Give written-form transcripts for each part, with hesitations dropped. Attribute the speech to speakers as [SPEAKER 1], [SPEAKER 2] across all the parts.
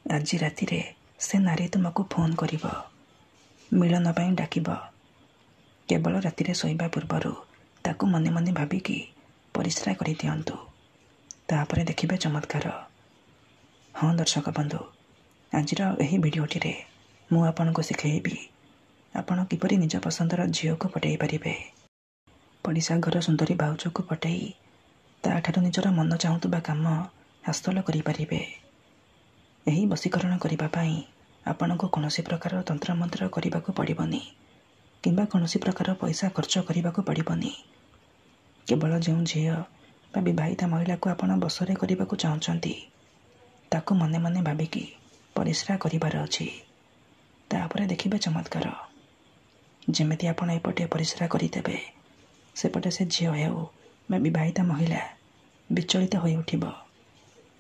[SPEAKER 1] ଆଜି ରାତିରେ ସେ ନାରୀ ତୁମକୁ ଫୋନ୍ କରିବ, ମିଳନ ପାଇଁ ଡାକିବ। କେବଳ ରାତିରେ ଶୋଇବା ପୂର୍ବରୁ ତାକୁ ମନେ ମନେ ଭାବିକି ପରିସ୍ରା କରିଦିଅନ୍ତୁ। ତାପରେ ଦେଖିବେ ଚମତ୍କାର। ହଁ ଦର୍ଶକ ବନ୍ଧୁ, ଆଜିର ଏହି ଭିଡ଼ିଓଟିରେ ମୁଁ ଆପଣଙ୍କୁ ଶିଖେଇବି ଆପଣ କିପରି ନିଜ ପସନ୍ଦର ଝିଅକୁ ପଟେଇ ପାରିବେ। ପଡ଼ିଶା ଘର ସୁନ୍ଦରୀ ଭାଉଜକୁ ପଟେଇ ତାଠାରୁ ନିଜର ମନ ଚାହୁଁଥିବା କାମ ହାସଲ କରିପାରିବେ। ଏହି ବଶୀକରଣ କରିବା ପାଇଁ ଆପଣଙ୍କୁ କୌଣସି ପ୍ରକାର ତନ୍ତ୍ରମନ୍ତ୍ର କରିବାକୁ ପଡ଼ିବନି କିମ୍ବା କୌଣସି ପ୍ରକାର ପଇସା ଖର୍ଚ୍ଚ କରିବାକୁ ପଡ଼ିବନି। କେବଳ ଯେଉଁ ଝିଅ ବା ବିବାହିତା ମହିଳାକୁ ଆପଣ ବଶରେ କରିବାକୁ ଚାହୁଁଛନ୍ତି ତାକୁ ମନେ ମନେ ଭାବିକି ପରିସ୍ରା କରିବାର ଅଛି। ତାପରେ ଦେଖିବେ ଚମତ୍କାର। ଯେମିତି ଆପଣ ଏପଟେ ପରିସ୍ରା କରିଦେବେ, ସେପଟେ ସେ ଝିଅ ହେଉ ବା ବିବାହିତା ମହିଳା ବିଚଳିତ ହୋଇ ଉଠିବ।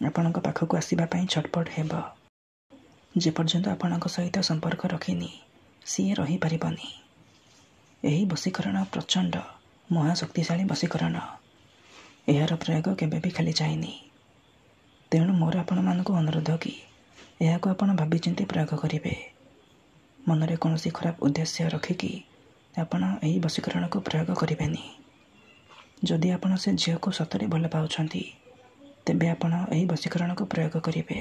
[SPEAKER 1] ଆପଣଙ୍କ ପାଖକୁ ଆସିବା ପାଇଁ ଛଟପଟ ହେବ। ଯେପର୍ଯ୍ୟନ୍ତ ଆପଣଙ୍କ ସହିତ ସମ୍ପର୍କ ରଖିନି ସିଏ ରହିପାରିବନି। ଏହି ବଶୀକରଣ ପ୍ରଚଣ୍ଡ ମହାଶକ୍ତିଶାଳୀ ବଶୀକରଣ। ଏହାର ପ୍ରୟୋଗ କେବେ ବି ଖାଲି ଯାଇନି। ତେଣୁ ମୋର ଆପଣମାନଙ୍କୁ ଅନୁରୋଧ କି ଏହାକୁ ଆପଣ ଭାବିଚିନ୍ତି ପ୍ରୟୋଗ କରିବେ। ମନରେ କୌଣସି ଖରାପ ଉଦ୍ଦେଶ୍ୟ ରଖିକି ଆପଣ ଏହି ବଶୀକରଣକୁ ପ୍ରୟୋଗ କରିବେନି। ଯଦି ଆପଣ ସେ ଝିଅକୁ ସତରେ ଭଲ ପାଉଛନ୍ତି ତେବେ ଆପଣ ଏହି ବଶୀକରଣକୁ ପ୍ରୟୋଗ କରିବେ।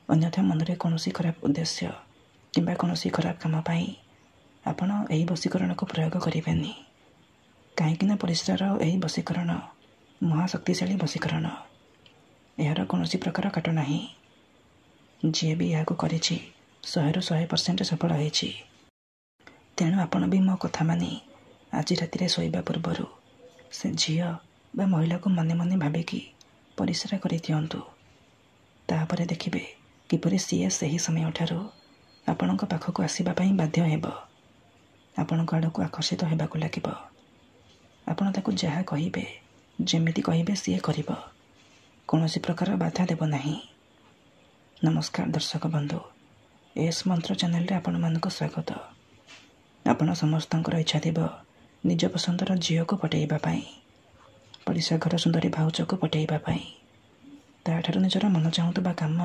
[SPEAKER 1] ଅନ୍ୟଥା ମନରେ କୌଣସି ଖରାପ ଉଦ୍ଦେଶ୍ୟ କିମ୍ବା କୌଣସି ଖରାପ କାମ ପାଇଁ ଆପଣ ଏହି ବଶୀକରଣକୁ ପ୍ରୟୋଗ କରିବେନି। କାହିଁକିନା ପରିସ୍ରାର ଏହି ବଶୀକରଣ ମହାଶକ୍ତିଶାଳୀ ବଶୀକରଣ। ଏହାର କୌଣସି ପ୍ରକାର କାଟ ନାହିଁ। ଯିଏ ବି ଏହାକୁ କରିଛି 100ରୁ 100% ସଫଳ ହୋଇଛି। ତେଣୁ ଆପଣ ବି ମୋ କଥା ମାନି ଆଜି ରାତିରେ ଶୋଇବା ପୂର୍ବରୁ ସେ ଝିଅ ବା ମହିଳାକୁ ମନେ ମନେ ଭାବିକି ପରିସ୍ରା କରିଦିଅନ୍ତୁ। ତାପରେ ଦେଖିବେ କିପରି ସିଏ ସେହି ସମୟଠାରୁ ଆପଣଙ୍କ ପାଖକୁ ଆସିବା ପାଇଁ ବାଧ୍ୟ ହେବ। ଆପଣଙ୍କ ଆଡ଼କୁ ଆକର୍ଷିତ ହେବାକୁ ଲାଗିବ। ଆପଣ ତାକୁ ଯାହା କହିବେ, ଯେମିତି କହିବେ ସିଏ କରିବ। କୌଣସି ପ୍ରକାର ବାଧା ଦେବ ନାହିଁ। ନମସ୍କାର ଦର୍ଶକ ବନ୍ଧୁ, ଏସ୍ ମନ୍ତ୍ର ଚ୍ୟାନେଲରେ ଆପଣମାନଙ୍କୁ ସ୍ୱାଗତ। ଆପଣ ସମସ୍ତଙ୍କର ଇଚ୍ଛା ଥିବ ନିଜ ପସନ୍ଦର ଝିଅକୁ ପଟେଇବା ପାଇଁ, ପଡ଼ିଶା ଘର ସୁନ୍ଦରୀ ଭାଉଜକୁ ପଟେଇବା ପାଇଁ, ତାଠାରୁ ନିଜର ମନ ଚାହୁଁଥିବା କାମ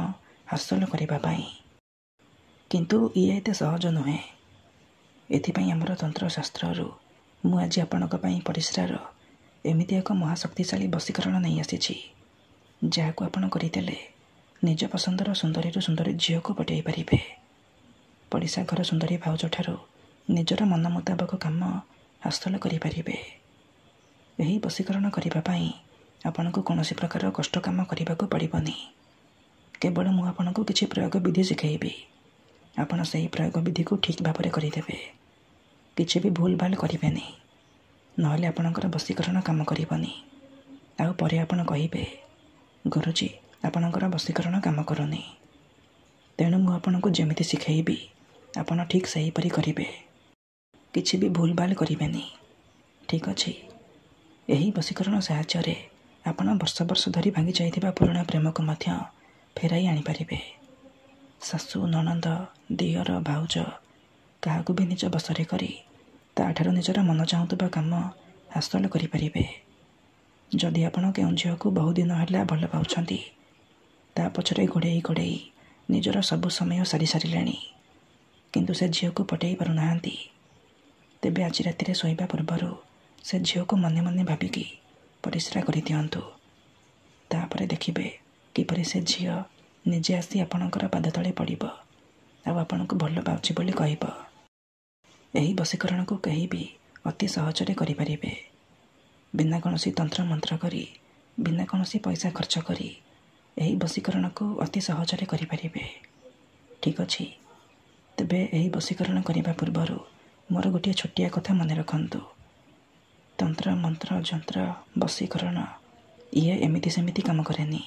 [SPEAKER 1] ହାସଲ କରିବା ପାଇଁ। କିନ୍ତୁ ଇଏ ଏତେ ସହଜ ନୁହେଁ। ଏଥିପାଇଁ ଆମର ତନ୍ତ୍ରଶାସ୍ତ୍ରରୁ ମୁଁ ଆଜି ଆପଣଙ୍କ ପାଇଁ ପରିସ୍ରାର ଏମିତି ଏକ ମହାଶକ୍ତିଶାଳୀ ବଶୀକରଣ ନେଇ ଆସିଛି, ଯାହାକୁ ଆପଣ କରିଦେଲେ ନିଜ ପସନ୍ଦର ସୁନ୍ଦରୀରୁ ସୁନ୍ଦରୀ ଝିଅକୁ ପଟେଇ ପାରିବେ। ପଡ଼ିଶା ଘର ସୁନ୍ଦରୀ ଭାଉଜଠାରୁ ନିଜର ମନ ମୁତାବକ କାମ ହାସଲ କରିପାରିବେ। ଏହି ବଶୀକରଣ କରିବା ପାଇଁ ଆପଣଙ୍କୁ କୌଣସି ପ୍ରକାର କଷ୍ଟ କାମ କରିବାକୁ ପଡ଼ିବନି। କେବଳ ମୁଁ ଆପଣଙ୍କୁ କିଛି ପ୍ରୟୋଗ ବିଧି ଶିଖେଇବି। ଆପଣ ସେହି ପ୍ରୟୋଗ ବିଧିକୁ ଠିକ୍ ଭାବରେ କରିଦେବେ। କିଛି ବି ଭୁଲ ଭାଲ କରିବେନି, ନହେଲେ ଆପଣଙ୍କର ବଶୀକରଣ କାମ କରିବନି। ଆଉ ପରେ ଆପଣ କହିବେ ଗୁରୁଜୀ ଆପଣଙ୍କର ବଶୀକରଣ କାମ କରୁନି। ତେଣୁ ମୁଁ ଆପଣଙ୍କୁ ଯେମିତି ଶିଖେଇବି ଆପଣ ଠିକ୍ ସେହିପରି କରିବେ। କିଛି ବି ଭୁଲ ଭାଲ କରିବେନି। ଠିକ୍ ଅଛି? ଏହି ବଶୀକରଣ ସାହାଯ୍ୟରେ ଆପଣ ବର୍ଷ ବର୍ଷ ଧରି ଭାଙ୍ଗି ଯାଇଥିବା ପୁରୁଣା ପ୍ରେମକୁ ମଧ୍ୟ ଫେରାଇ ଆଣିପାରିବେ। ଶାଶୁ, ନଣନ୍ଦ, ଦିଅର, ଭାଉଜ କାହାକୁ ବି ନିଜ ବଶରେ କରି ତାଠାରୁ ନିଜର ମନ ଚାହୁଁଥିବା କାମ ହାସଲ କରିପାରିବେ। ଯଦି ଆପଣ କେଉଁ ଝିଅକୁ ବହୁଦିନ ହେଲା ଭଲ ପାଉଛନ୍ତି, ତା ପଛରେ ଗୋଡ଼େଇ ଗୋଡ଼େଇ ନିଜର ସବୁ ସମୟ ସାରି ସାରିଲେଣି, କିନ୍ତୁ ସେ ଝିଅକୁ ପଟେଇ ପାରୁନାହାନ୍ତି, ତେବେ ଆଜି ରାତିରେ ଶୋଇବା ପୂର୍ବରୁ ସେ ଝିଅକୁ ମନେ ମନେ ଭାବିକି ପରିସ୍ରା କରିଦିଅନ୍ତୁ। ତାପରେ ଦେଖିବେ କିପରି ସେ ଝିଅ ନିଜେ ଆସି ଆପଣଙ୍କର ପାଦ ତଳେ ପଡ଼ିବ ଆଉ ଆପଣଙ୍କୁ ଭଲ ପାଉଛି ବୋଲି କହିବ। ଏହି ବଶୀକରଣକୁ କେହି ବି ଅତି ସହଜରେ କରିପାରିବେ। ବିନା କୌଣସି ତନ୍ତ୍ରମନ୍ତ୍ର କରି, ବିନା କୌଣସି ପଇସା ଖର୍ଚ୍ଚ କରି ଏହି ବଶୀକରଣକୁ ଅତି ସହଜରେ କରିପାରିବେ। ଠିକ୍ ଅଛି? ତେବେ ଏହି ବଶୀକରଣ କରିବା ପୂର୍ବରୁ ମୋର ଗୋଟିଏ ଛୋଟିଆ କଥା ମନେ ରଖନ୍ତୁ। ତନ୍ତ୍ର, ମନ୍ତ୍ର, ଯନ୍ତ୍ର, ବଶୀକରଣ ଇଏ ଏମିତି ସେମିତି କାମ କରେନି।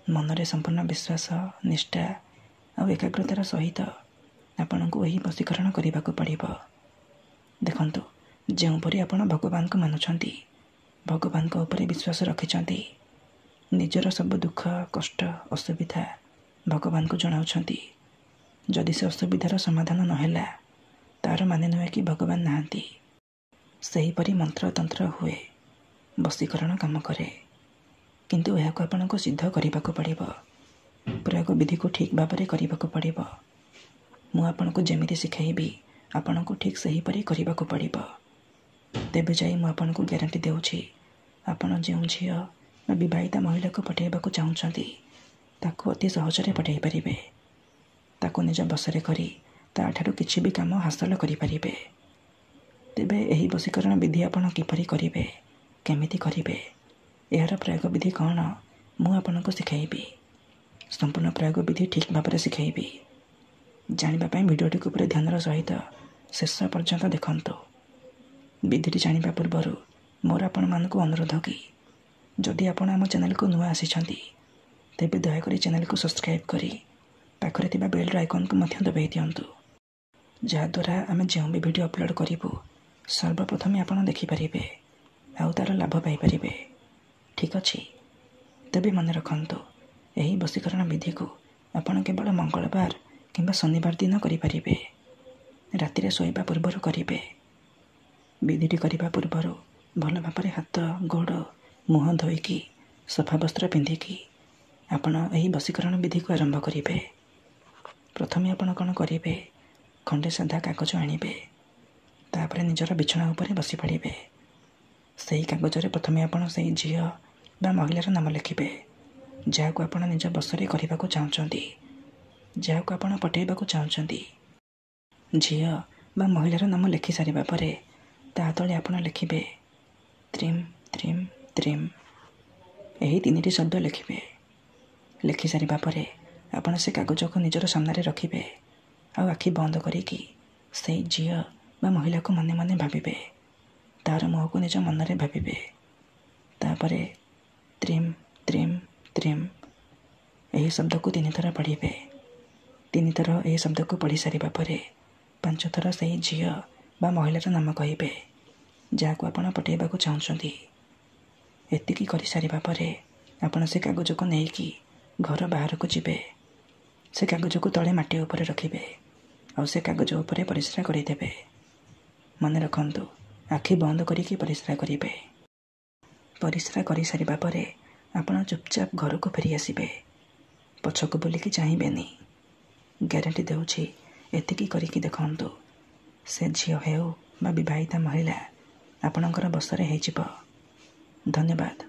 [SPEAKER 1] ମନରେ ସମ୍ପୂର୍ଣ୍ଣ ବିଶ୍ୱାସ, ନିଷ୍ଠା ଆଉ ଏକାଗ୍ରତାର ସହିତ ଆପଣଙ୍କୁ ଏହି ବଶୀକରଣ କରିବାକୁ ପଡ଼ିବ। ଦେଖନ୍ତୁ, ଯେଉଁପରି ଆପଣ ଭଗବାନଙ୍କୁ ମାନୁଛନ୍ତି, ଭଗବାନଙ୍କ ଉପରେ ବିଶ୍ୱାସ ରଖିଛନ୍ତି, ନିଜର ସବୁ ଦୁଃଖ, କଷ୍ଟ, ଅସୁବିଧା ଭଗବାନଙ୍କୁ ଜଣାଉଛନ୍ତି, ଯଦି ସେ ଅସୁବିଧାର ସମାଧାନ ନହେଲା ତାର ମାନେ ନୁହେଁ କି ଭଗବାନ ନାହାନ୍ତି। ସେହିପରି ମନ୍ତ୍ରତନ୍ତ୍ର ହୁଏ, ବଶୀକରଣ କାମ କରେ, କିନ୍ତୁ ଏହାକୁ ଆପଣଙ୍କୁ ସିଦ୍ଧ କରିବାକୁ ପଡ଼ିବ। प्रयोग विधि को ठीक भाव में करने को पड़ो। मु आपको जमी शिखाइबी आपन को ठीक सही परी करने को पड़ो। तेबे जाई मु आपन को ग्यारंटी देउछि आपन जो झील बहिता महिला को पठेबा को चाहूँगी ताको अति सहजरे पठेई पारिबे। ताको निज बसरे करी ताठारु किछि भी काम हासिल करि पारिबे। तेबे एही वशीकरण विधि आपन किपरि करिवे केमिति करिवे यार प्रयोग विधि कौन मु आपनको शिखाइबी। संपूर्ण प्रयोग विधि ठीक भाव में शिखाइबी। जानिबा पई भिडियोटी को पूरा ध्यानर सहित शेष पर्यंत देखंतु। विधिटी जानिबा पूर्वरु मोर आपण मानकु अनुरोध कि जदि आपण आम चैनल को नुआ आसिछंती तेबे दयाकरी चैनल को सब्सक्राइब करी पाखरे थिबा बेल आइकन को मध्य दबाई दियंतु। जहाद्वारा आम जो भी वीडियो अपलोड करूँ सर्वप्रथमे आपण देखिपारे आउ तार लाभ पाइपारे। ठीक अच्छे तेबे मन रखंतु यही वशीकरण विधि को आपण केवल मंगलवार किंबा शनिवार दिन करें। राति शोवा पूर्वर करेंगे। विधिटी करने पूर्वर भल भाव हाथ गोड़ मुह धोईकी सफा वस्त्र पिंधिकी आपण यही वशीकरण विधि को आरंभ करेंगे। प्रथमे आपण कौन करेंगे खंडे साधा कागज आणवे तापर निजर बिछना उपर बसी पड़े। से कागज प्रथमे आपण से झील बा महिलार नाम लिखिबे जहाँ को आपण निज बसरे करने को चाहूँगी जहाँ को आपण पठेबा को चाहूँगी। झील बा महिलार नाम लिखि सारिबा परे ता तले आपण लिखिबे त्रिम त्रिम त्रिम यही 3टी शब्द लिखिबे। लिखि सारिबा परे आपण से कागज को निजर सामने रखिबे आ आखि बंद करिकी से झील बा महिला को मने मने भाबिबे तार मुह को निज मन में भाबिबे। तापरे त्रिम त्रिम त्रिम यही शब्द को 3 थर पढ़िबे। 3 थर यही शब्द को पढ़ी सारिबा परे 5 थर से झील बा महिलार नाम कहिबे जहाँ को आपण पठेबा को चाहूँगी। एतिकी करि सारिबा परे आपण से कागज को नेकी घर बाहर को जिबे। से कागज को तले माटी ऊपर रखिबे और से कागज ऊपर परिस्रा करिदेबे। मन रखंतु आखि बंद करिकी परिस्रा करिबे। परिस्रा करि सारिबा परे आपण चुपचाप घर को फेरी आसिबे। पछको बुलिकी चाहिबेनी। ग्यारंटी देउछि एतिकी करिकी देखंतु से झील हेउ बा विवाहिता महिला आपणकर बसरे हेजिबो। धन्यवाद।